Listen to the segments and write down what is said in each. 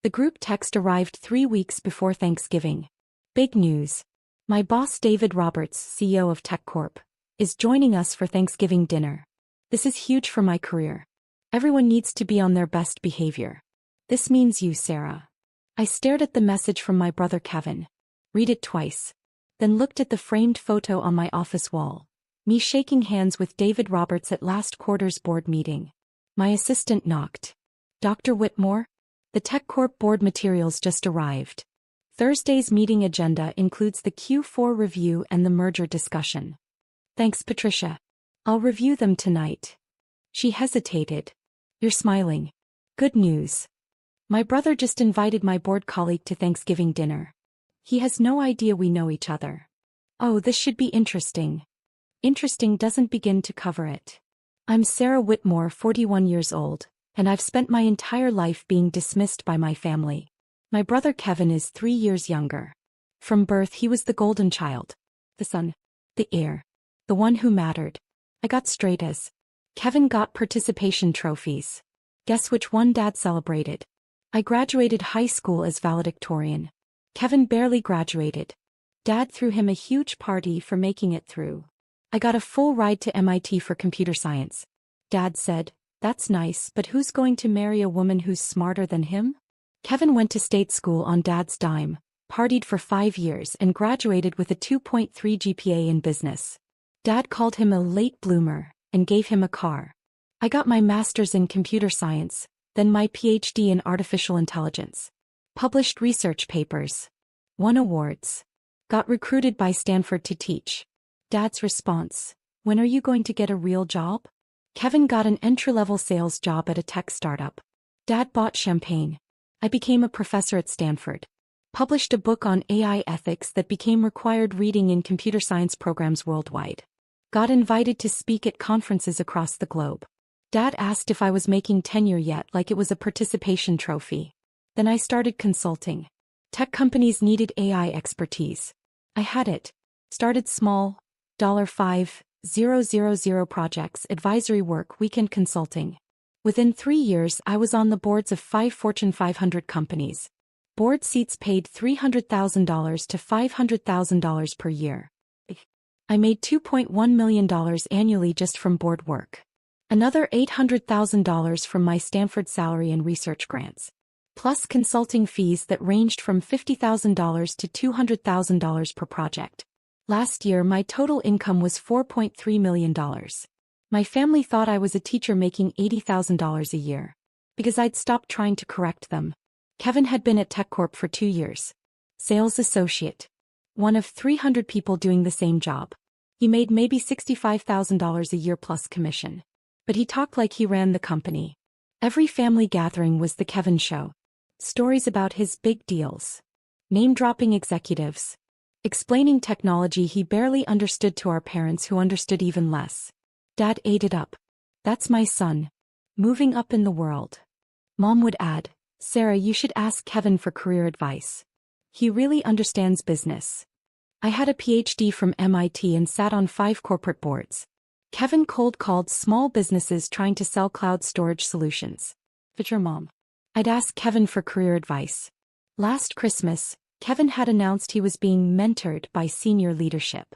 The group text arrived 3 weeks before Thanksgiving. Big news. My boss David Roberts, CEO of TechCorp, is joining us for Thanksgiving dinner. This is huge for my career. Everyone needs to be on their best behavior. This means you, Sarah. I stared at the message from my brother Kevin. Read it twice. Then looked at the framed photo on my office wall. Me shaking hands with David Roberts at last quarter's board meeting. My assistant knocked. Dr. Whitmore? The TechCorp board materials just arrived. Thursday's meeting agenda includes the Q4 review and the merger discussion. Thanks, Patricia. I'll review them tonight. She hesitated. You're smiling. Good news. My brother just invited my board colleague to Thanksgiving dinner. He has no idea we know each other. Oh, this should be interesting. Interesting doesn't begin to cover it. I'm Sarah Whitmore, 41 years old, and I've spent my entire life being dismissed by my family. My brother Kevin is 3 years younger. From birth he was the golden child. The son. The heir. The one who mattered. I got straight A's. Kevin got participation trophies. Guess which one Dad celebrated? I graduated high school as valedictorian. Kevin barely graduated. Dad threw him a huge party for making it through. I got a full ride to MIT for computer science. Dad said, "That's nice, but who's going to marry a woman who's smarter than him?" Kevin went to state school on Dad's dime, partied for 5 years and graduated with a 2.3 GPA in business. Dad called him a late bloomer and gave him a car. I got my master's in computer science, then my PhD in artificial intelligence. Published research papers. Won awards. Got recruited by Stanford to teach. Dad's response, "When are you going to get a real job?" Kevin got an entry-level sales job at a tech startup. Dad bought champagne. I became a professor at Stanford. Published a book on AI ethics that became required reading in computer science programs worldwide. Got invited to speak at conferences across the globe. Dad asked if I was making tenure yet, like it was a participation trophy. Then I started consulting. Tech companies needed AI expertise. I had it. Started small, $5,000 projects, advisory work, weekend consulting. Within 3 years I was on the boards of 5 Fortune 500 companies. Board seats paid $300,000 to $500,000 per year. I made $2.1 million annually just from board work. Another $800,000 from my Stanford salary and research grants. Plus consulting fees that ranged from $50,000 to $200,000 per project. Last year my total income was $4.3 million. My family thought I was a teacher making $80,000 a year. Because I'd stopped trying to correct them. Kevin had been at TechCorp for 2 years. Sales associate. One of 300 people doing the same job. He made maybe $65,000 a year plus commission. But he talked like he ran the company. Every family gathering was the Kevin show. Stories about his big deals. Name-dropping executives. Explaining technology he barely understood to our parents who understood even less. Dad ate it up. "That's my son. Moving up in the world." Mom would add, "Sarah, you should ask Kevin for career advice. He really understands business." I had a PhD from MIT and sat on 5 corporate boards. Kevin cold called small businesses trying to sell cloud storage solutions. But your mom. I'd ask Kevin for career advice. Last Christmas, Kevin had announced he was being mentored by senior leadership.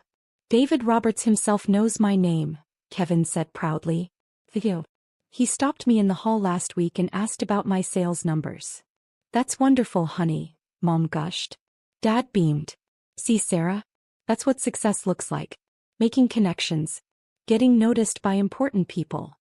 "David Roberts himself knows my name," Kevin said proudly. Video. "He stopped me in the hall last week and asked about my sales numbers." "That's wonderful, honey," Mom gushed. Dad beamed. "See, Sarah? That's what success looks like. Making connections. Getting noticed by important people."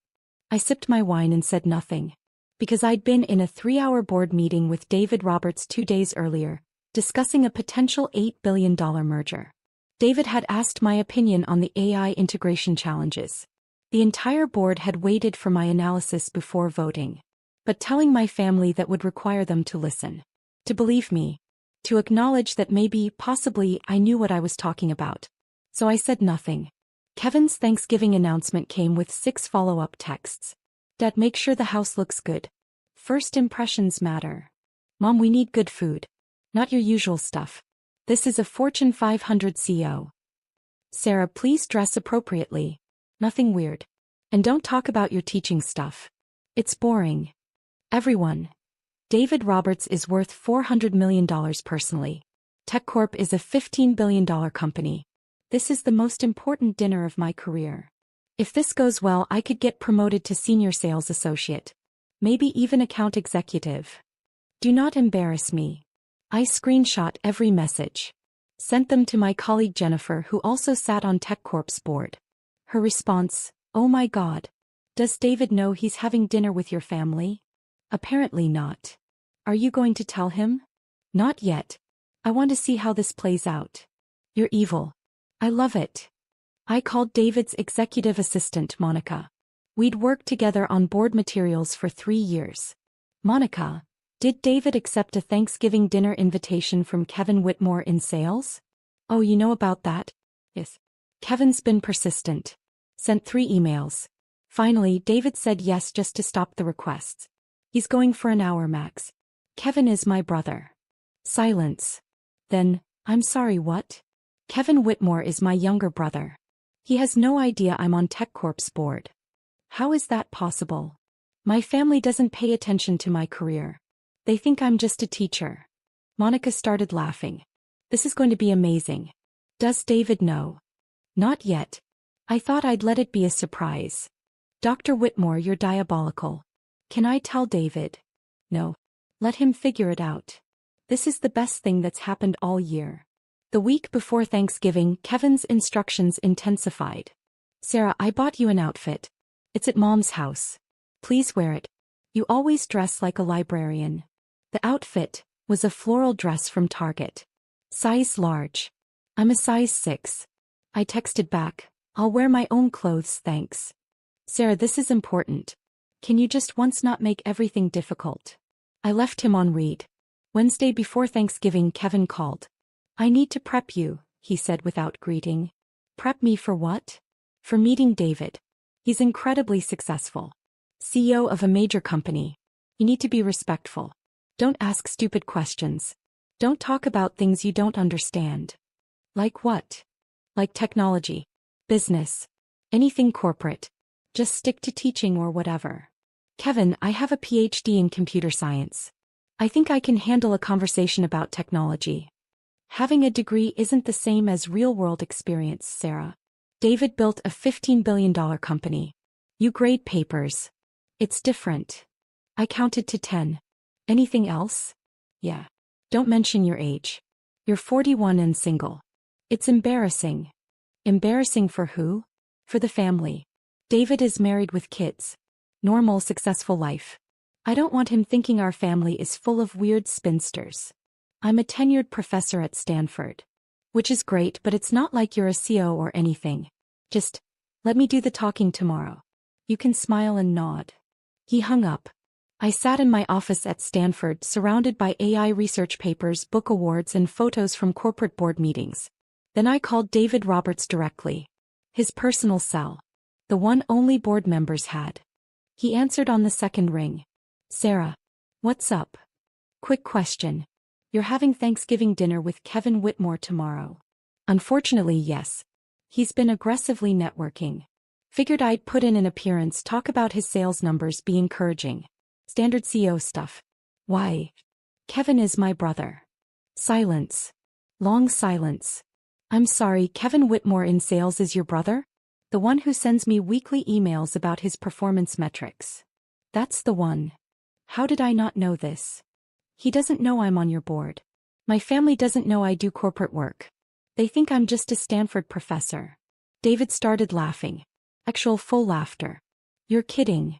I sipped my wine and said nothing. Because I'd been in a 3-hour board meeting with David Roberts 2 days earlier, discussing a potential $8 billion merger. David had asked my opinion on the AI integration challenges. The entire board had waited for my analysis before voting. But telling my family that would require them to listen. To believe me. To acknowledge that maybe, possibly, I knew what I was talking about. So I said nothing. Kevin's Thanksgiving announcement came with 6 follow-up texts. "Dad, make sure the house looks good. First impressions matter. Mom, we need good food. Not your usual stuff. This is a Fortune 500 CEO. Sarah, please dress appropriately. Nothing weird. And don't talk about your teaching stuff. It's boring. Everyone. David Roberts is worth $400 million personally. TechCorp is a $15 billion company. This is the most important dinner of my career. If this goes well, I could get promoted to senior sales associate. Maybe even account executive. Do not embarrass me. I screenshot every message. Sent them to my colleague Jennifer, who also sat on TechCorp's board. Her response, "Oh my God. Does David know he's having dinner with your family?" Apparently not. Are you going to tell him? Not yet. I want to see how this plays out. You're evil. I love it. I called David's executive assistant, Monica. We'd worked together on board materials for 3 years. Monica, did David accept a Thanksgiving dinner invitation from Kevin Whitmore in sales? Oh, you know about that? Yes. Kevin's been persistent. Sent 3 emails. Finally, David said yes just to stop the requests. He's going for an hour max. Kevin is my brother. Silence. Then, I'm sorry, what? Kevin Whitmore is my younger brother. He has no idea I'm on TechCorp's board. How is that possible? My family doesn't pay attention to my career. They think I'm just a teacher. Monica started laughing. This is going to be amazing. Does David know? Not yet. I thought I'd let it be a surprise. Dr. Whitmore, you're diabolical. Can I tell David? No. Let him figure it out. This is the best thing that's happened all year. The week before Thanksgiving, Kevin's instructions intensified. Sarah, I bought you an outfit. It's at Mom's house. Please wear it. You always dress like a librarian. The outfit was a floral dress from Target. Size large. I'm a size 6. I texted back, I'll wear my own clothes, thanks. Sarah, this is important. Can you just once not make everything difficult? I left him on read. Wednesday before Thanksgiving, Kevin called. I need to prep you, he said without greeting. Prep me for what? For meeting David. He's incredibly successful. CEO of a major company. You need to be respectful. Don't ask stupid questions. Don't talk about things you don't understand. Like what? Like technology. Business. Anything corporate. Just stick to teaching or whatever. Kevin, I have a PhD in computer science. I think I can handle a conversation about technology. Having a degree isn't the same as real-world experience, Sarah. David built a $15 billion company. You grade papers. It's different. I counted to 10. Anything else? Yeah. Don't mention your age. You're 41 and single. It's embarrassing. Embarrassing for who? For the family. David is married with kids. Normal, successful life. I don't want him thinking our family is full of weird spinsters. I'm a tenured professor at Stanford. Which is great, but it's not like you're a CO or anything. Just, let me do the talking tomorrow. You can smile and nod. He hung up. I sat in my office at Stanford, surrounded by AI research papers, book awards, and photos from corporate board meetings. Then I called David Roberts directly. His personal cell. The one only board members had. He answered on the second ring. Sarah. What's up? Quick question. You're having Thanksgiving dinner with Kevin Whitmore tomorrow. Unfortunately, yes. He's been aggressively networking. Figured I'd put in an appearance, talk about his sales numbers, be encouraging. Standard CEO stuff. Why? Kevin is my brother. Silence. Long silence. I'm sorry, Kevin Whitmore in sales is your brother? The one who sends me weekly emails about his performance metrics. That's the one. How did I not know this? He doesn't know I'm on your board. My family doesn't know I do corporate work. They think I'm just a Stanford professor. David started laughing. Actual full laughter. You're kidding.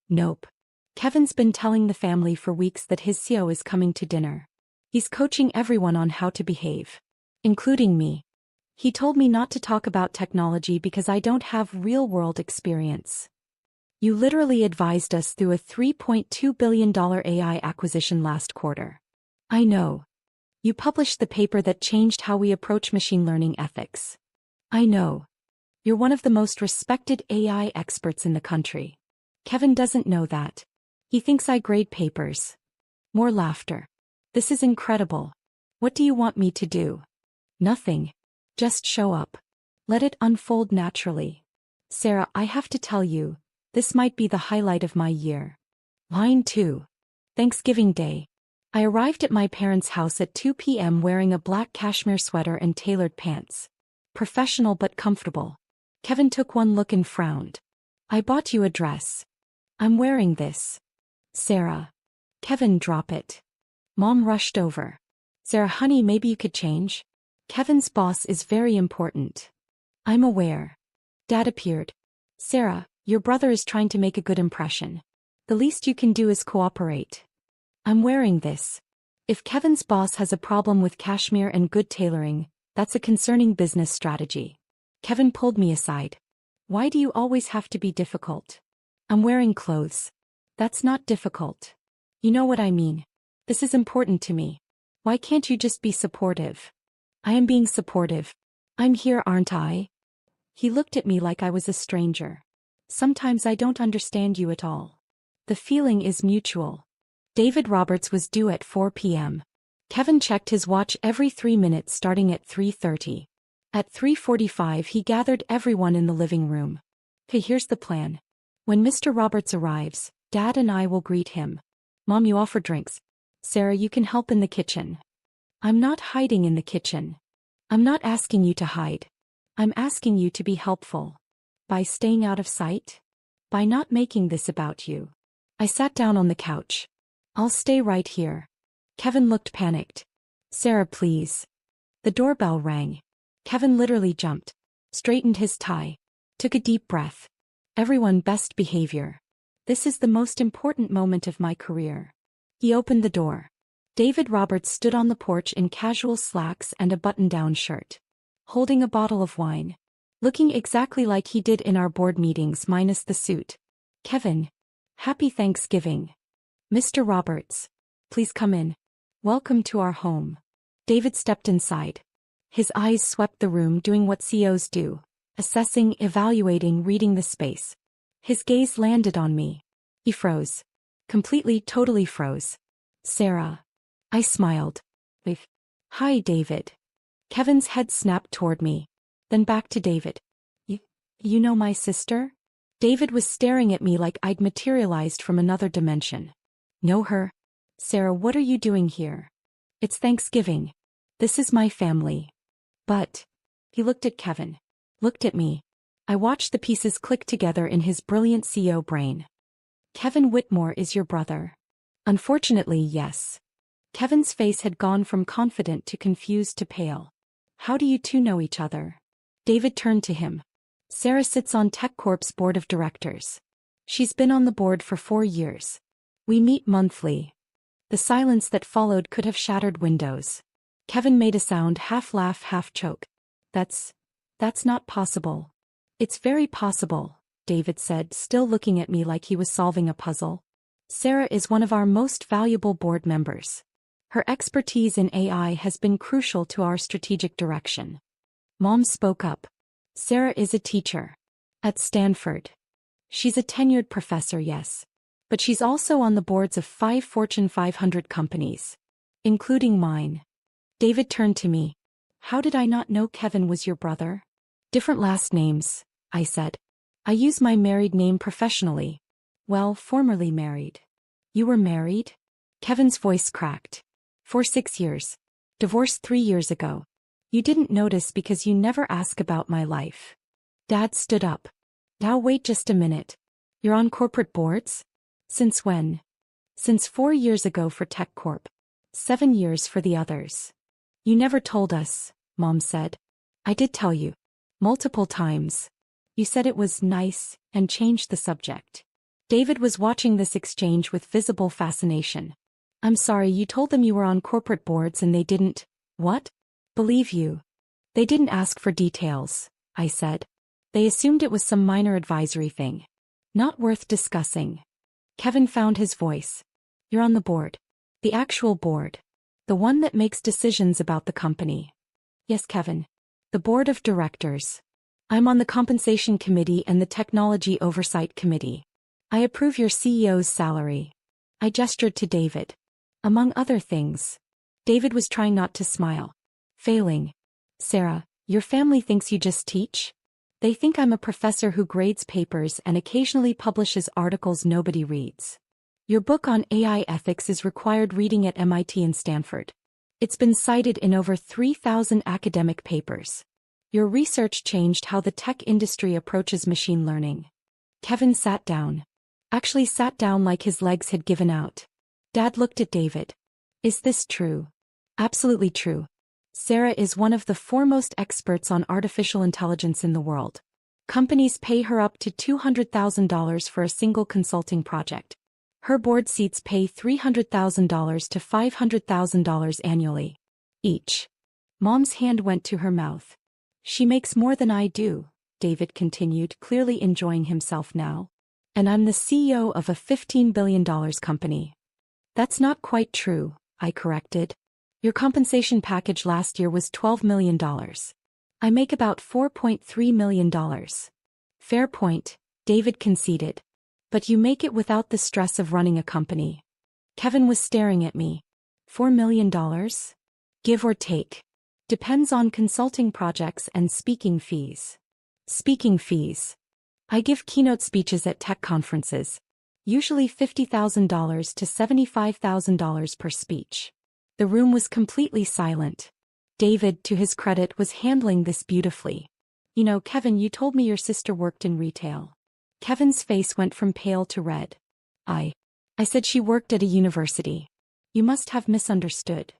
Nope. Kevin's been telling the family for weeks that his CEO is coming to dinner. He's coaching everyone on how to behave. Including me. He told me not to talk about technology because I don't have real-world experience. You literally advised us through a $3.2 billion AI acquisition last quarter. I know. You published the paper that changed how we approach machine learning ethics. I know. You're one of the most respected AI experts in the country. Kevin doesn't know that. He thinks I grade papers. More laughter. This is incredible. What do you want me to do? Nothing. Just show up. Let it unfold naturally. Sarah, I have to tell you, this might be the highlight of my year. Line 2. Thanksgiving Day. I arrived at my parents' house at 2 p.m. wearing a black cashmere sweater and tailored pants. Professional but comfortable. Kevin took one look and frowned. I bought you a dress. I'm wearing this. Sarah. Kevin, drop it. Mom rushed over. Sarah, honey, maybe you could change? Kevin's boss is very important. I'm aware. Dad appeared. Sarah, your brother is trying to make a good impression. The least you can do is cooperate. I'm wearing this. If Kevin's boss has a problem with cashmere and good tailoring, that's a concerning business strategy. Kevin pulled me aside. Why do you always have to be difficult? I'm wearing clothes. That's not difficult. You know what I mean. This is important to me. Why can't you just be supportive? I am being supportive. I'm here, aren't I? He looked at me like I was a stranger. Sometimes I don't understand you at all. The feeling is mutual. David Roberts was due at 4 p.m. Kevin checked his watch every 3 minutes starting at 3:30. At 3:45 he gathered everyone in the living room. Hey, here's the plan. When Mr. Roberts arrives, Dad and I will greet him. Mom, you offer drinks. Sarah, you can help in the kitchen. I'm not hiding in the kitchen. I'm not asking you to hide. I'm asking you to be helpful. By staying out of sight? By not making this about you. I sat down on the couch. I'll stay right here. Kevin looked panicked. Sarah, please. The doorbell rang. Kevin literally jumped, straightened his tie, took a deep breath. Everyone, best behavior. This is the most important moment of my career. He opened the door. David Roberts stood on the porch in casual slacks and a button-down shirt, holding a bottle of wine, looking exactly like he did in our board meetings minus the suit. Kevin. Happy Thanksgiving. Mr. Roberts. Please come in. Welcome to our home. David stepped inside. His eyes swept the room doing what CEOs do, assessing, evaluating, reading the space. His gaze landed on me. He froze. Completely, totally froze. Sarah. I smiled. Hi, David. Kevin's head snapped toward me. Then back to David. You know my sister? David was staring at me like I'd materialized from another dimension. Know her? Sarah, what are you doing here? It's Thanksgiving. This is my family. But. He looked at Kevin. Looked at me. I watched the pieces click together in his brilliant CEO brain. Kevin Whitmore is your brother. Unfortunately, yes. Kevin's face had gone from confident to confused to pale. How do you two know each other? David turned to him. Sarah sits on TechCorp's board of directors. She's been on the board for 4 years. We meet monthly. The silence that followed could have shattered windows. Kevin made a sound, half laugh, half choke. That's not possible. It's very possible, David said, still looking at me like he was solving a puzzle. Sarah is one of our most valuable board members. Her expertise in AI has been crucial to our strategic direction. Mom spoke up. Sarah is a teacher. At Stanford. She's a tenured professor, yes. But she's also on the boards of 5 Fortune 500 companies. Including mine. David turned to me. How did I not know Kevin was your brother? Different last names, I said. I use my married name professionally. Well, formerly married. You were married? Kevin's voice cracked. For 6 years. Divorced 3 years ago. You didn't notice because you never ask about my life. Dad stood up. Now wait just a minute. You're on corporate boards? Since when? Since 4 years ago for TechCorp. 7 years for the others. You never told us, Mom said. I did tell you. Multiple times. You said it was nice, and changed the subject. David was watching this exchange with visible fascination. I'm sorry, you told them you were on corporate boards and they didn't, what? Believe you. They didn't ask for details, I said. They assumed it was some minor advisory thing. Not worth discussing. Kevin found his voice. You're on the board. The actual board. The one that makes decisions about the company. Yes, Kevin. The board of directors. I'm on the compensation committee and the technology oversight committee. I approve your CEO's salary. I gestured to David. Among other things. David was trying not to smile. Failing. Sarah, your family thinks you just teach? They think I'm a professor who grades papers and occasionally publishes articles nobody reads. Your book on AI ethics is required reading at MIT and Stanford. It's been cited in over 3,000 academic papers. Your research changed how the tech industry approaches machine learning. Kevin sat down. Actually sat down like his legs had given out. Dad looked at David. Is this true? Absolutely true. Sarah is one of the foremost experts on artificial intelligence in the world. Companies pay her up to $200,000 for a single consulting project. Her board seats pay $300,000 to $500,000 annually. Each. Mom's hand went to her mouth. She makes more than I do, David continued, clearly enjoying himself now. And I'm the CEO of a $15 billion company. That's not quite true, I corrected. Your compensation package last year was $12 million. I make about $4.3 million. Fair point, David conceded. But you make it without the stress of running a company. Kevin was staring at me. $4 million? Give or take. Depends on consulting projects and speaking fees. Speaking fees. I give keynote speeches at tech conferences. Usually $50,000 to $75,000 per speech. The room was completely silent. David, to his credit, was handling this beautifully. You know, Kevin, you told me your sister worked in retail. Kevin's face went from pale to red. I said she worked at a university. You must have misunderstood.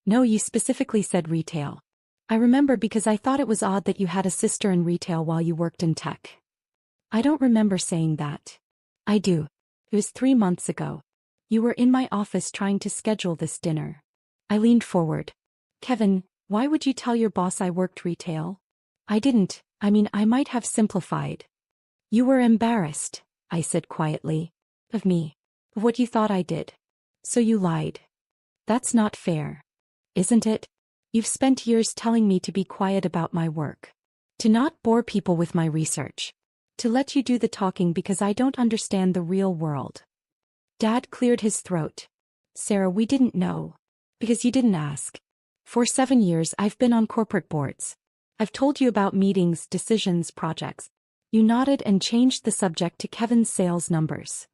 No, you specifically said retail. I remember because I thought it was odd that you had a sister in retail while you worked in tech. I don't remember saying that. I do. It was 3 months ago. You were in my office trying to schedule this dinner. I leaned forward. Kevin, why would you tell your boss I worked retail? I didn't. I might have simplified. You were embarrassed, I said quietly. Of me. Of what you thought I did. So you lied. That's not fair. Isn't it? You've spent years telling me to be quiet about my work. To not bore people with my research. To let you do the talking because I don't understand the real world. Dad cleared his throat. Sarah, we didn't know. Because you didn't ask. For 7 years I've been on corporate boards. I've told you about meetings, decisions, projects. You nodded and changed the subject to Kevin's sales numbers.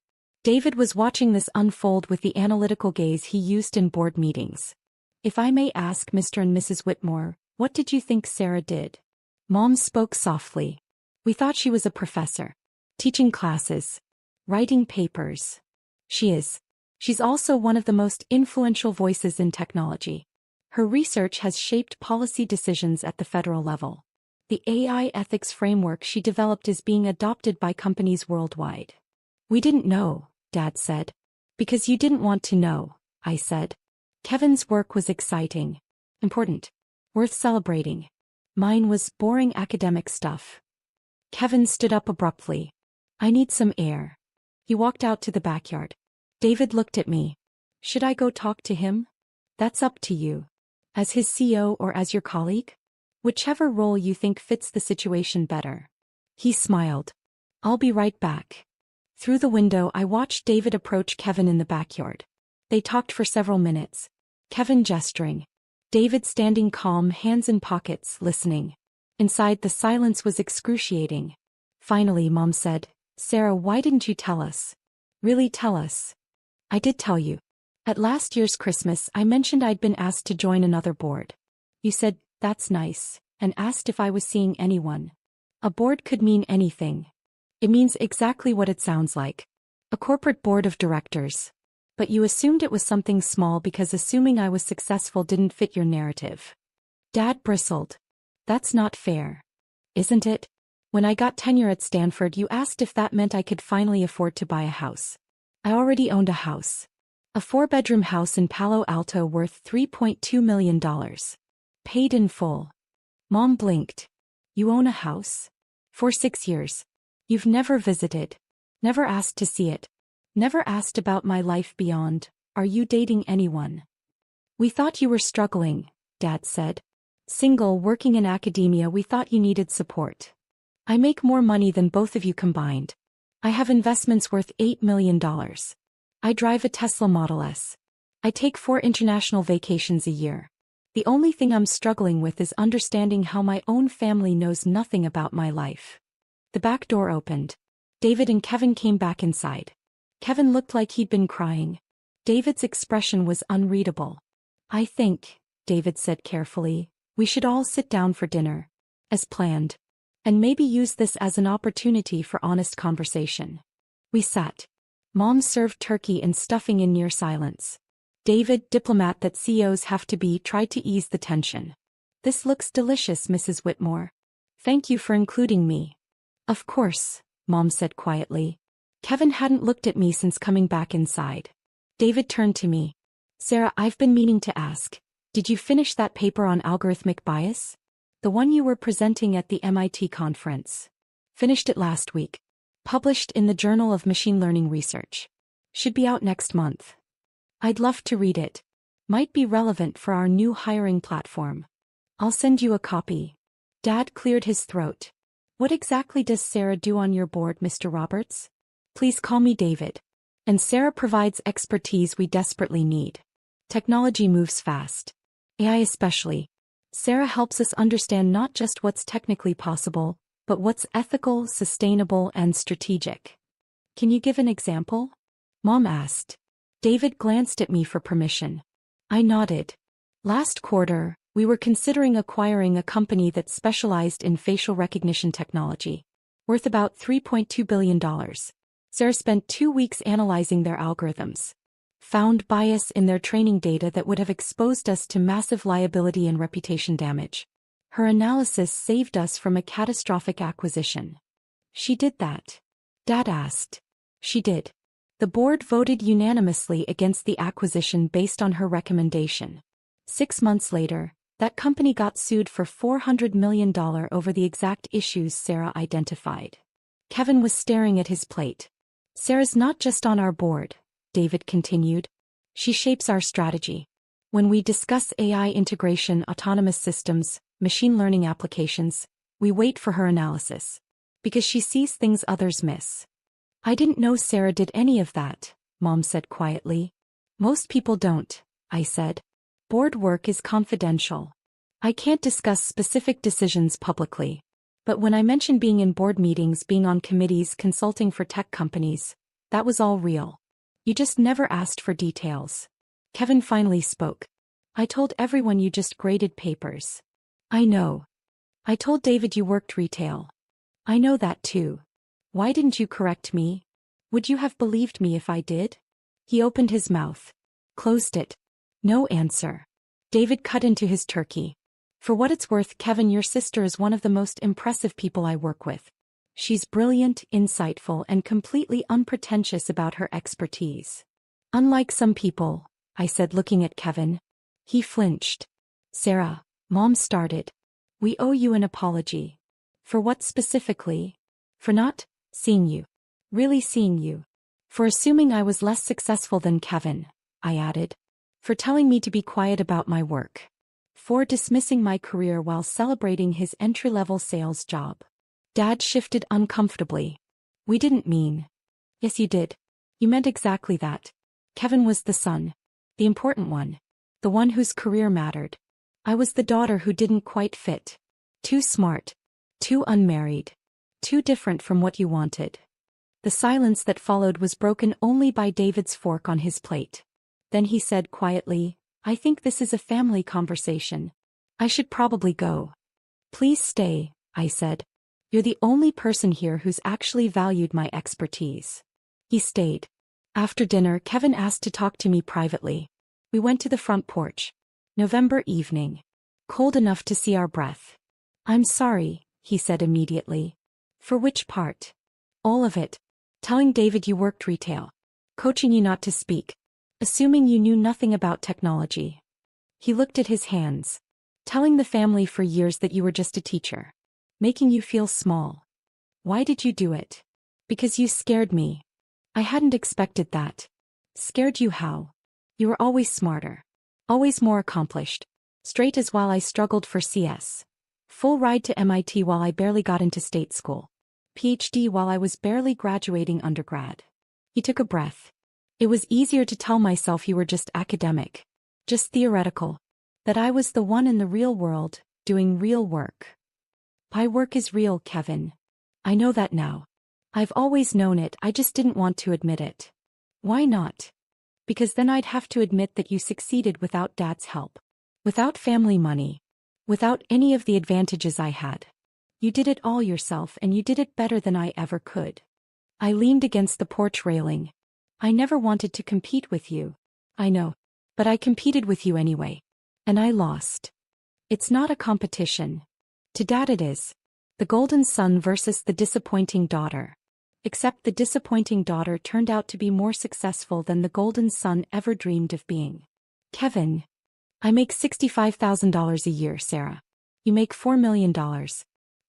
David was watching this unfold with the analytical gaze he used in board meetings. If I may ask, Mr. and Mrs. Whitmore, what did you think Sarah did? Mom spoke softly. We thought she was a professor. Teaching classes. Writing papers. She is. She's also one of the most influential voices in technology. Her research has shaped policy decisions at the federal level. The AI ethics framework she developed is being adopted by companies worldwide. We didn't know, Dad said. Because you didn't want to know, I said. Kevin's work was exciting. Important. Worth celebrating. Mine was boring academic stuff. Kevin stood up abruptly. I need some air. He walked out to the backyard. David looked at me. Should I go talk to him? That's up to you. As his CEO or as your colleague? Whichever role you think fits the situation better. He smiled. I'll be right back. Through the window I watched David approach Kevin in the backyard. They talked for several minutes. Kevin gesturing. David standing calm, hands in pockets, listening. Inside the silence was excruciating. Finally Mom said, Sarah, why didn't you tell us? Really tell us? I did tell you. At last year's Christmas I mentioned I'd been asked to join another board. You said, that's nice, and asked if I was seeing anyone. A board could mean anything. It means exactly what it sounds like. A corporate board of directors. But you assumed it was something small because assuming I was successful didn't fit your narrative. Dad bristled. That's not fair. Isn't it? When I got tenure at Stanford you asked if that meant I could finally afford to buy a house. I already owned a house. A 4-bedroom house in Palo Alto worth $3.2 million. Paid in full. Mom blinked. You own a house? For 6 years. You've never visited. Never asked to see it. Never asked about my life beyond. Are you dating anyone? We thought you were struggling, Dad said. Single, working in academia, we thought you needed support. I make more money than both of you combined. I have investments worth $8 million. I drive a Tesla Model S. I take 4 international vacations a year. The only thing I'm struggling with is understanding how my own family knows nothing about my life. The back door opened. David and Kevin came back inside. Kevin looked like he'd been crying. David's expression was unreadable. I think, David said carefully, we should all sit down for dinner. As planned. And maybe use this as an opportunity for honest conversation. We sat. Mom served turkey and stuffing in near silence. David, diplomat that CEOs have to be, tried to ease the tension. This looks delicious, Mrs. Whitmore. Thank you for including me. Of course, Mom said quietly. Kevin hadn't looked at me since coming back inside. David turned to me. Sarah, I've been meaning to ask, did you finish that paper on algorithmic bias? The one you were presenting at the MIT conference. Finished it last week. Published in the Journal of Machine Learning Research. Should be out next month. I'd love to read it. Might be relevant for our new hiring platform. I'll send you a copy. Dad cleared his throat. What exactly does Sarah do on your board, Mr. Roberts? Please call me David. And Sarah provides expertise we desperately need. Technology moves fast. AI especially. Sarah helps us understand not just what's technically possible, but what's ethical, sustainable, and strategic. Can you give an example? Mom asked. David glanced at me for permission. I nodded. Last quarter, we were considering acquiring a company that specialized in facial recognition technology, worth about $3.2 billion. Sarah spent 2 weeks analyzing their algorithms. Found bias in their training data that would have exposed us to massive liability and reputation damage. Her analysis saved us from a catastrophic acquisition. She did that? Dad asked. She did. The board voted unanimously against the acquisition based on her recommendation. 6 months later, that company got sued for $400 million over the exact issues Sarah identified. Kevin was staring at his plate. Sarah's not just on our board, David continued. She shapes our strategy. When we discuss AI integration, autonomous systems, machine learning applications, we wait for her analysis. Because she sees things others miss. I didn't know Sarah did any of that, Mom said quietly. Most people don't, I said. Board work is confidential. I can't discuss specific decisions publicly. But when I mentioned being in board meetings, being on committees, consulting for tech companies, that was all real. You just never asked for details. Kevin finally spoke. I told everyone you just graded papers. I know. I told David you worked retail. I know that too. Why didn't you correct me? Would you have believed me if I did? He opened his mouth. Closed it. No answer. David cut into his turkey. For what it's worth, Kevin, your sister is one of the most impressive people I work with. She's brilliant, insightful, and completely unpretentious about her expertise. Unlike some people, I said, looking at Kevin. He flinched. Sarah, Mom started. We owe you an apology. For what specifically? For not seeing you. Really seeing you. For assuming I was less successful than Kevin, I added. For telling me to be quiet about my work. For dismissing my career while celebrating his entry-level sales job. Dad shifted uncomfortably. We didn't mean. Yes, you did. You meant exactly that. Kevin was the son. The important one. The one whose career mattered. I was the daughter who didn't quite fit. Too smart. Too unmarried. Too different from what you wanted. The silence that followed was broken only by David's fork on his plate. Then he said quietly, I think this is a family conversation. I should probably go. Please stay, I said. You're the only person here who's actually valued my expertise. He stayed. After dinner, Kevin asked to talk to me privately. We went to the front porch. November evening. Cold enough to see our breath. I'm sorry, he said immediately. For which part? All of it. Telling David you worked retail. Coaching you not to speak. Assuming you knew nothing about technology. He looked at his hands. Telling the family for years that you were just a teacher. Making you feel small. Why did you do it? Because you scared me. I hadn't expected that. Scared you how? You were always smarter. Always more accomplished. Straight as while I struggled for CS. Full ride to MIT while I barely got into state school. PhD while I was barely graduating undergrad. He took a breath. It was easier to tell myself you were just academic. Just theoretical. That I was the one in the real world, doing real work. My work is real, Kevin. I know that now. I've always known it, I just didn't want to admit it. Why not? Because then I'd have to admit that you succeeded without Dad's help. Without family money. Without any of the advantages I had. You did it all yourself and you did it better than I ever could. I leaned against the porch railing. I never wanted to compete with you. I know. But I competed with you anyway. And I lost. It's not a competition. To Dad it is. The golden son versus the disappointing daughter. Except the disappointing daughter turned out to be more successful than the golden son ever dreamed of being. Kevin. I make $65,000 a year, Sarah. You make $4 million.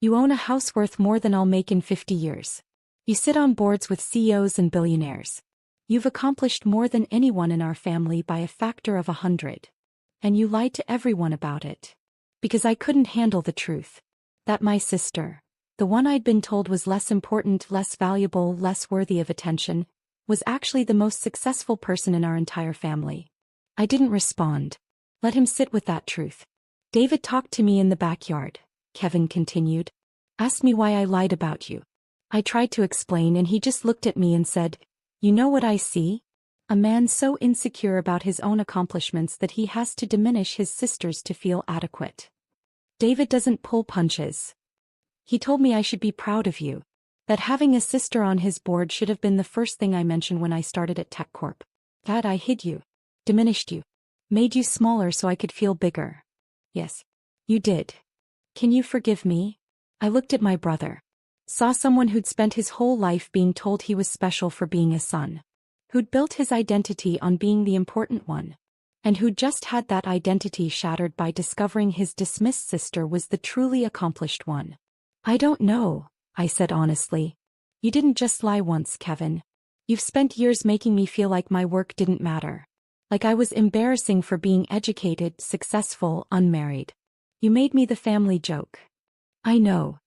You own a house worth more than I'll make in 50 years. You sit on boards with CEOs and billionaires. You've accomplished more than anyone in our family by a factor of 100. And you lied to everyone about it. Because I couldn't handle the truth. That my sister, the one I'd been told was less important, less valuable, less worthy of attention, was actually the most successful person in our entire family. I didn't respond. Let him sit with that truth. David talked to me in the backyard, Kevin continued. Asked me why I lied about you. I tried to explain and he just looked at me and said, "You know what I see? A man so insecure about his own accomplishments that he has to diminish his sisters to feel adequate." David doesn't pull punches. He told me I should be proud of you. That having a sister on his board should have been the first thing I mentioned when I started at TechCorp. That I hid you. Diminished you. Made you smaller so I could feel bigger. Yes. You did. Can you forgive me? I looked at my brother. Saw someone who'd spent his whole life being told he was special for being a son. Who'd built his identity on being the important one. And who'd just had that identity shattered by discovering his dismissed sister was the truly accomplished one. I don't know, I said honestly. You didn't just lie once, Kevin. You've spent years making me feel like my work didn't matter. Like I was embarrassing for being educated, successful, unmarried. You made me the family joke. I know.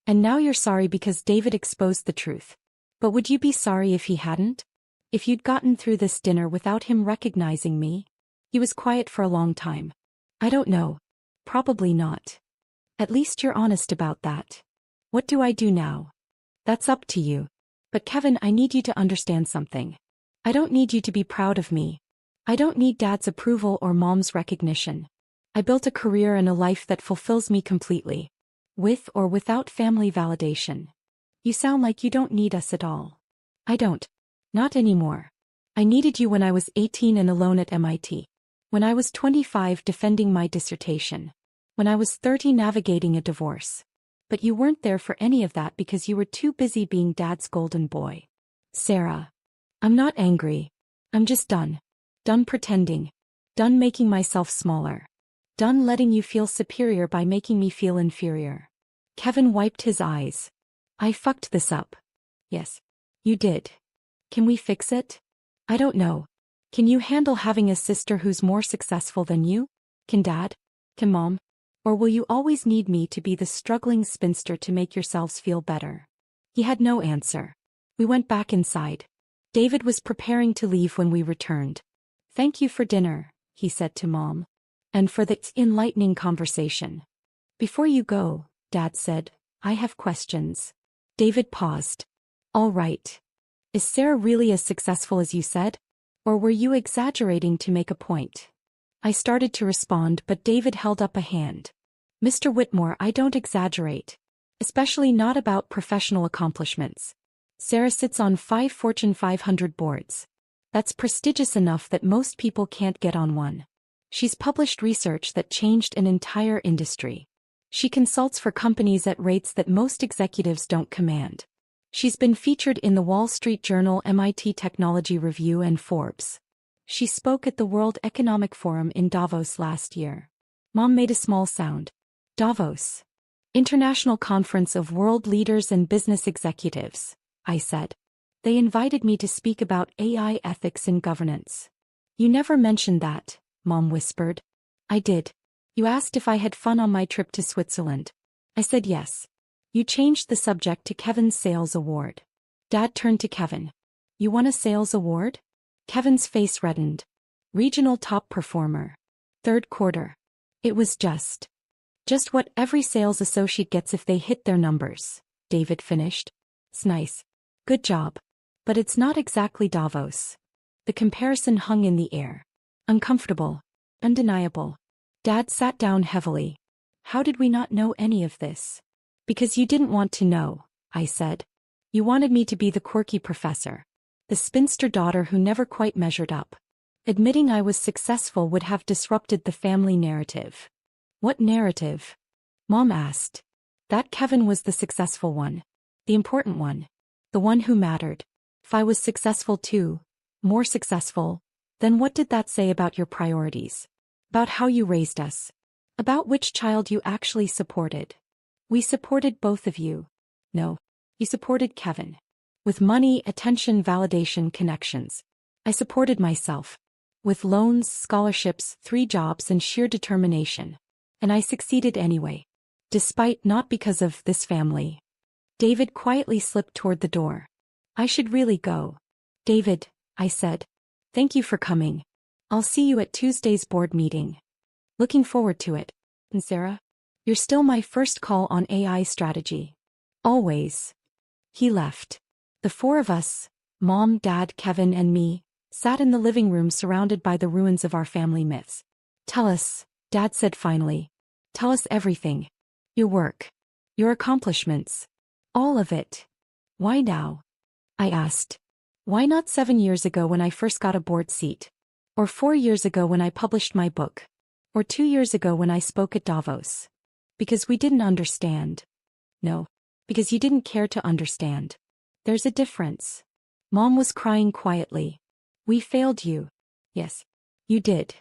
And now you're sorry because David exposed the truth. But would you be sorry if he hadn't? If you'd gotten through this dinner without him recognizing me? He was quiet for a long time. I don't know. Probably not. At least you're honest about that. What do I do now? That's up to you. But Kevin, I need you to understand something. I don't need you to be proud of me. I don't need Dad's approval or Mom's recognition. I built a career and a life that fulfills me completely. With or without family validation. You sound like you don't need us at all. I don't. Not anymore. I needed you when I was 18 and alone at MIT. When I was 25 defending my dissertation. When I was 30 navigating a divorce. But you weren't there for any of that because you were too busy being Dad's golden boy. Sarah. I'm not angry. I'm just done. Done pretending. Done making myself smaller. Done letting you feel superior by making me feel inferior. Kevin wiped his eyes. I fucked this up. Yes. You did. Can we fix it? I don't know. Can you handle having a sister who's more successful than you? Can Dad? Can Mom? Or will you always need me to be the struggling spinster to make yourselves feel better? He had no answer. We went back inside. David was preparing to leave when we returned. Thank you for dinner, he said to Mom. And for the enlightening conversation. Before you go, Dad said, I have questions. David paused. All right. Is Sarah really as successful as you said? Or were you exaggerating to make a point? I started to respond, but David held up a hand. Mr. Whitmore, I don't exaggerate. Especially not about professional accomplishments. Sarah sits on 5 Fortune 500 boards. That's prestigious enough that most people can't get on one. She's published research that changed an entire industry. She consults for companies at rates that most executives don't command. She's been featured in the Wall Street Journal, MIT Technology Review, and Forbes. She spoke at the World Economic Forum in Davos last year. Mom made a small sound. Davos. International Conference of World Leaders and Business Executives, I said. They invited me to speak about AI ethics and governance. You never mentioned that, Mom whispered. I did. You asked if I had fun on my trip to Switzerland. I said yes. You changed the subject to Kevin's sales award. Dad turned to Kevin. You won a sales award? Kevin's face reddened. Regional top performer. Third quarter. It was just what every sales associate gets if they hit their numbers, David finished. It's nice. Good job. But it's not exactly Davos. The comparison hung in the air. Uncomfortable. Undeniable. Dad sat down heavily. How did we not know any of this? Because you didn't want to know, I said. You wanted me to be the quirky professor. The spinster daughter who never quite measured up. Admitting I was successful would have disrupted the family narrative. What narrative? Mom asked. That Kevin was the successful one. The important one. The one who mattered. If I was successful too, more successful, then what did that say about your priorities? About how you raised us? About which child you actually supported? We supported both of you. No, you supported Kevin. With money, attention, validation, connections. I supported myself. With loans, scholarships, 3 jobs and sheer determination. And I succeeded anyway. Despite, not because of, this family. David quietly slipped toward the door. I should really go. David, I said. Thank you for coming. I'll see you at Tuesday's board meeting. Looking forward to it. And Sarah? You're still my first call on AI strategy. Always. He left. The 4 of us, Mom, Dad, Kevin, and me, sat in the living room surrounded by the ruins of our family myths. Tell us, Dad said finally. Tell us everything. Your work. Your accomplishments. All of it. Why now? I asked. Why not 7 years ago when I first got a board seat? Or 4 years ago when I published my book? Or 2 years ago when I spoke at Davos? Because we didn't understand. No. Because you didn't care to understand. There's a difference. Mom was crying quietly. We failed you. Yes. You did.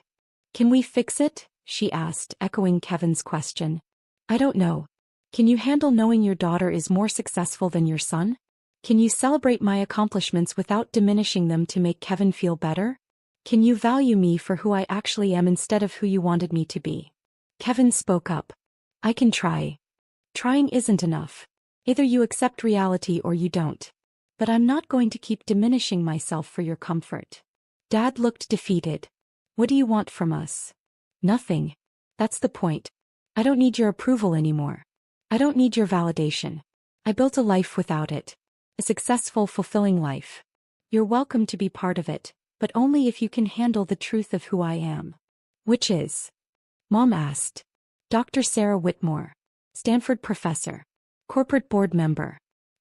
Can we fix it? She asked, echoing Kevin's question. I don't know. Can you handle knowing your daughter is more successful than your son? Can you celebrate my accomplishments without diminishing them to make Kevin feel better? Can you value me for who I actually am instead of who you wanted me to be? Kevin spoke up. I can try. Trying isn't enough. Either you accept reality or you don't. But I'm not going to keep diminishing myself for your comfort. Dad looked defeated. What do you want from us? Nothing. That's the point. I don't need your approval anymore. I don't need your validation. I built a life without it. A successful, fulfilling life. You're welcome to be part of it, but only if you can handle the truth of who I am. Which is? Mom asked. Dr. Sarah Whitmore. Stanford professor. Corporate board member.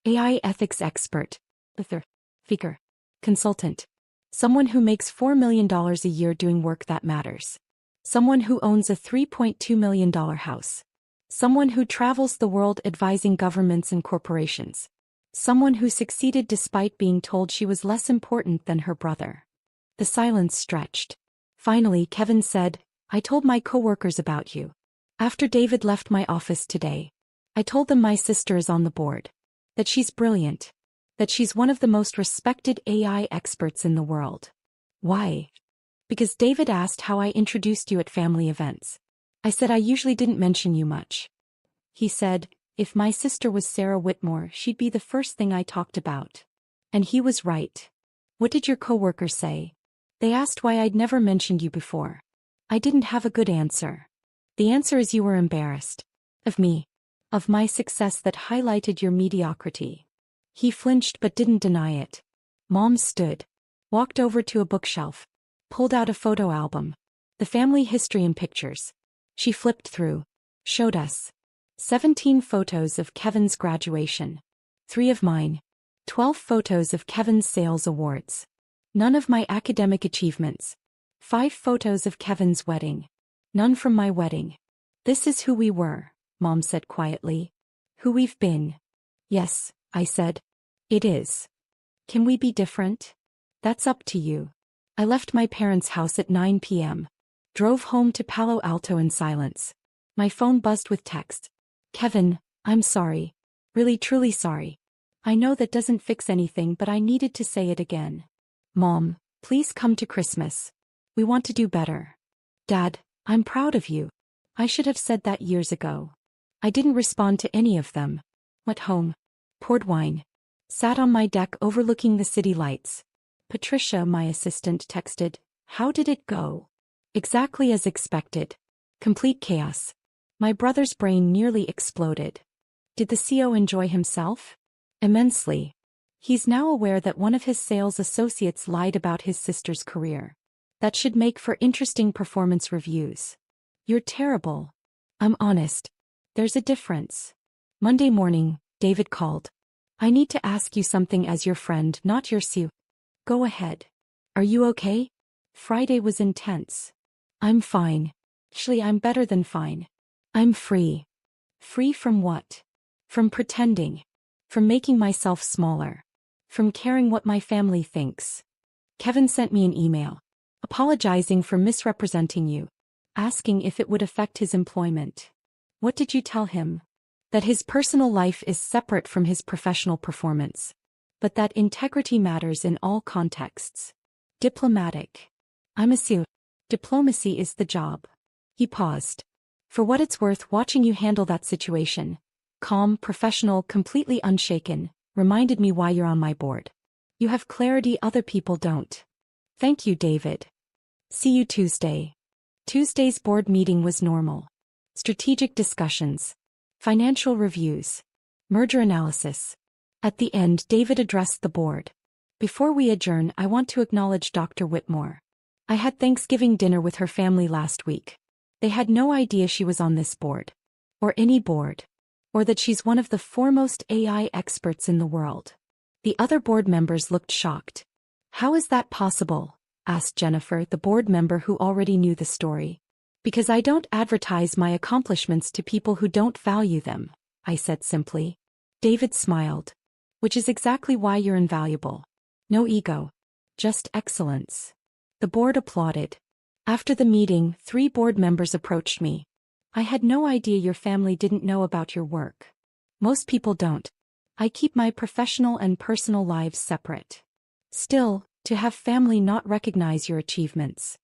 AI ethics expert. Author. Speaker. Consultant. Someone who makes $4 million a year doing work that matters. Someone who owns a $3.2 million house. Someone who travels the world advising governments and corporations. Someone who succeeded despite being told she was less important than her brother. The silence stretched. Finally, Kevin said, I told my coworkers about you. After David left my office today. I told them my sister is on the board. That she's brilliant. That she's one of the most respected AI experts in the world. Why? Because David asked how I introduced you at family events. I said I usually didn't mention you much. He said, if my sister was Sarah Whitmore, she'd be the first thing I talked about. And he was right. What did your coworkers say? They asked why I'd never mentioned you before. I didn't have a good answer. The answer is you were embarrassed. Of me. Of my success that highlighted your mediocrity. He flinched but didn't deny it. Mom stood. Walked over to a bookshelf. Pulled out a photo album. The family history and pictures. She flipped through. Showed us. 17 photos of Kevin's graduation. 3 of mine. 12 photos of Kevin's sales awards. None of my academic achievements. 5 photos of Kevin's wedding. None from my wedding. This is who we were, Mom said quietly. Who we've been. Yes, I said. It is. Can we be different? That's up to you. I left my parents' house at 9 p.m. Drove home to Palo Alto in silence. My phone buzzed with text. Kevin, I'm sorry. Really truly sorry. I know that doesn't fix anything, but I needed to say it again. Mom, please come to Christmas. We want to do better. Dad, I'm proud of you. I should have said that years ago. I didn't respond to any of them. Went home. Poured wine. Sat on my deck overlooking the city lights. Patricia, my assistant, texted, How did it go? Exactly as expected. Complete chaos. My brother's brain nearly exploded. Did the CO enjoy himself? Immensely. He's now aware that one of his sales associates lied about his sister's career. That should make for interesting performance reviews. You're terrible. I'm honest. There's a difference. Monday morning, David called. I need to ask you something as your friend, not your Sue. Go ahead. Are you okay? Friday was intense. I'm fine. Actually, I'm better than fine. I'm free. Free from what? From pretending. From making myself smaller. From caring what my family thinks. Kevin sent me an email. Apologizing for misrepresenting you. Asking if it would affect his employment. What did you tell him? That his personal life is separate from his professional performance. But that integrity matters in all contexts. Diplomatic. I'm a Sue. Diplomacy is the job. He paused. For what it's worth, watching you handle that situation, calm, professional, completely unshaken, reminded me why you're on my board. You have clarity other people don't. Thank you, David. See you Tuesday. Tuesday's board meeting was normal. Strategic discussions. Financial reviews. Merger analysis. At the end, David addressed the board. Before we adjourn, I want to acknowledge Dr. Whitmore. I had Thanksgiving dinner with her family last week. They had no idea she was on this board. Or any board. Or that she's one of the foremost AI experts in the world. The other board members looked shocked. How is that possible? Asked Jennifer, the board member who already knew the story. Because I don't advertise my accomplishments to people who don't value them, I said simply. David smiled. Which is exactly why you're invaluable. No ego. Just excellence. The board applauded. After the meeting, 3 board members approached me. I had no idea your family didn't know about your work. Most people don't. I keep my professional and personal lives separate. Still, to have family not recognize your achievements.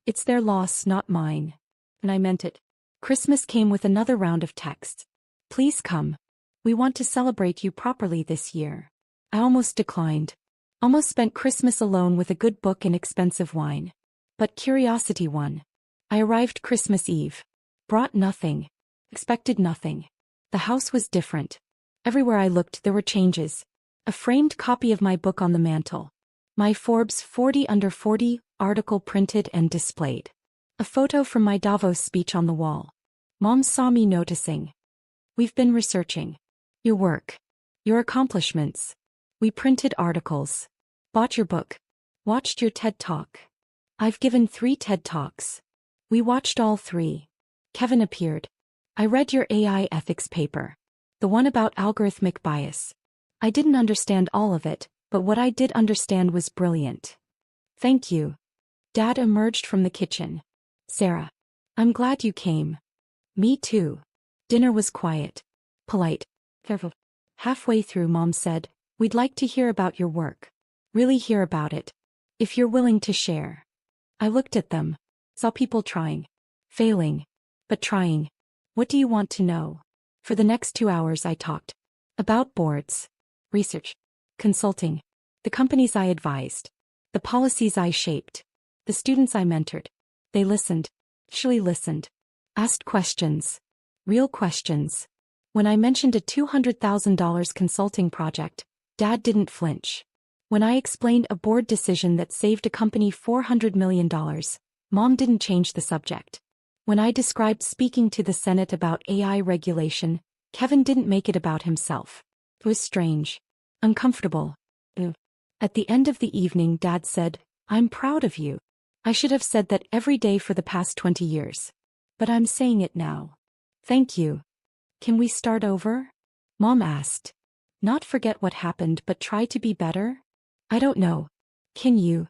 It's their loss, not mine. And I meant it. Christmas came with another round of texts. Please come. We want to celebrate you properly this year. I almost declined. Almost spent Christmas alone with a good book and expensive wine. But curiosity won. I arrived Christmas Eve. Brought nothing. Expected nothing. The house was different. Everywhere I looked there were changes. A framed copy of my book on the mantle. My Forbes 40 Under 40 article printed and displayed. A photo from my Davos speech on the wall. Mom saw me noticing. We've been researching. Your work. Your accomplishments. We printed articles. Bought your book. Watched your TED Talk. I've given 3 TED Talks. We watched all 3. Kevin appeared. I read your AI ethics paper. The one about algorithmic bias. I didn't understand all of it, but what I did understand was brilliant. Thank you. Dad emerged from the kitchen. Sarah. I'm glad you came. Me too. Dinner was quiet. Polite. Careful. Halfway through, Mom said, we'd like to hear about your work. Really hear about it. If you're willing to share. I looked at them. Saw people trying. Failing. But trying. What do you want to know? For the next 2 hours I talked. About boards. Research. Consulting. The companies I advised. The policies I shaped. The students I mentored. They listened. Actually listened. Asked questions. Real questions. When I mentioned a $200,000 consulting project, Dad didn't flinch. When I explained a board decision that saved a company $400 million, Mom didn't change the subject. When I described speaking to the Senate about AI regulation, Kevin didn't make it about himself. It was strange. Uncomfortable. At the end of the evening, Dad said, I'm proud of you. I should have said that every day for the past 20 years. But I'm saying it now. Thank you. Can we start over? Mom asked. Not forget what happened but try to be better? I don't know. Can you?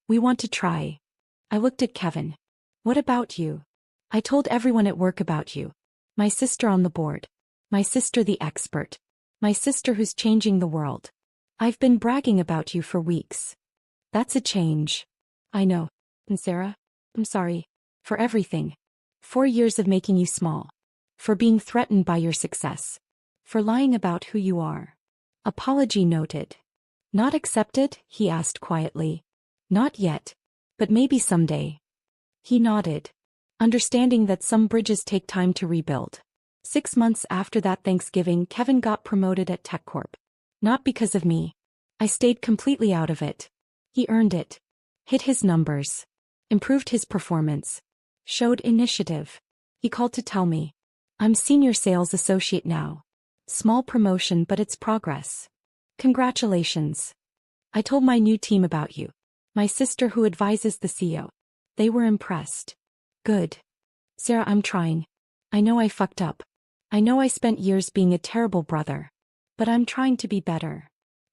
We want to try. I looked at Kevin. What about you? I told everyone at work about you. My sister on the board. My sister the expert. My sister who's changing the world. I've been bragging about you for weeks. That's a change. I know. And Sarah? I'm sorry. For everything. 4 years of making you small. For being threatened by your success. For lying about who you are. Apology noted. Not accepted? He asked quietly. Not yet. But maybe someday. He nodded. Understanding that some bridges take time to rebuild. 6 months after that Thanksgiving, Kevin got promoted at TechCorp. Not because of me. I stayed completely out of it. He earned it. Hit his numbers. Improved his performance. Showed initiative. He called to tell me, I'm senior sales associate now. Small promotion, but it's progress. Congratulations. I told my new team about you. My sister who advises the CEO. They were impressed. Good. Sarah, I'm trying. I know I fucked up. I know I spent years being a terrible brother. But I'm trying to be better.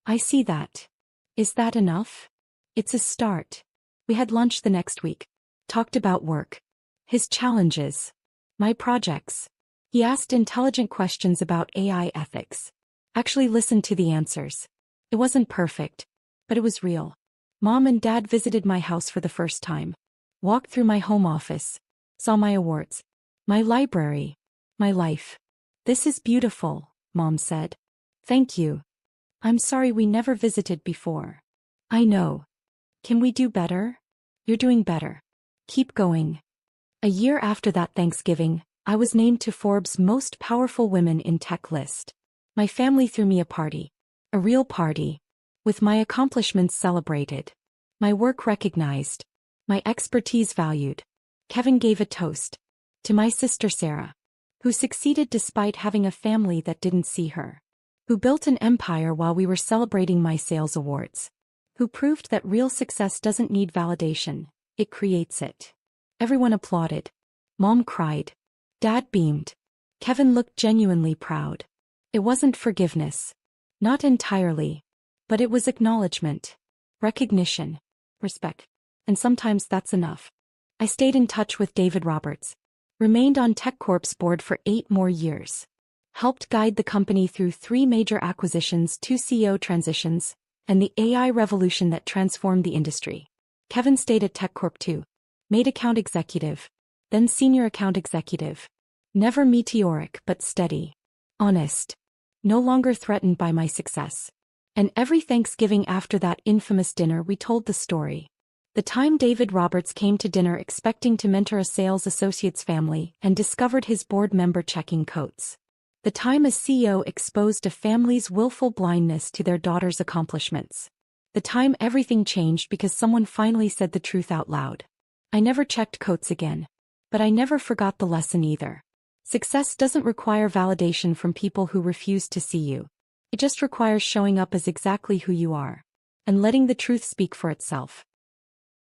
I see that. Is that enough? It's a start. We had lunch the next week. Talked about work. His challenges. My projects. He asked intelligent questions about AI ethics. Actually listened to the answers. It wasn't perfect, but it was real. Mom and Dad visited my house for the first time. Walked through my home office. Saw my awards. My library. My life. This is beautiful, Mom said. Thank you. I'm sorry we never visited before. I know. Can we do better? You're doing better. Keep going. A year after that Thanksgiving, I was named to Forbes' Most Powerful Women in Tech list. My family threw me a party. A real party. With my accomplishments celebrated. My work recognized. My expertise valued. Kevin gave a toast. To my sister Sarah. Who succeeded despite having a family that didn't see her. Who built an empire while we were celebrating my sales awards. Who proved that real success doesn't need validation, it creates it. Everyone applauded. Mom cried. Dad beamed. Kevin looked genuinely proud. It wasn't forgiveness. Not entirely. But it was acknowledgement. Recognition. Respect. And sometimes that's enough. I stayed in touch with David Roberts. Remained on TechCorp's board for 8 more years. Helped guide the company through 3 major acquisitions, 2 CEO transitions, and the AI revolution that transformed the industry. Kevin stayed at TechCorp too. Made account executive. Then senior account executive. Never meteoric but steady. Honest. No longer threatened by my success. And every Thanksgiving after that infamous dinner we told the story. The time David Roberts came to dinner expecting to mentor a sales associate's family and discovered his board member checking coats. The time a CEO exposed a family's willful blindness to their daughter's accomplishments. The time everything changed because someone finally said the truth out loud. I never checked coats again. But I never forgot the lesson either. Success doesn't require validation from people who refuse to see you. It just requires showing up as exactly who you are. And letting the truth speak for itself.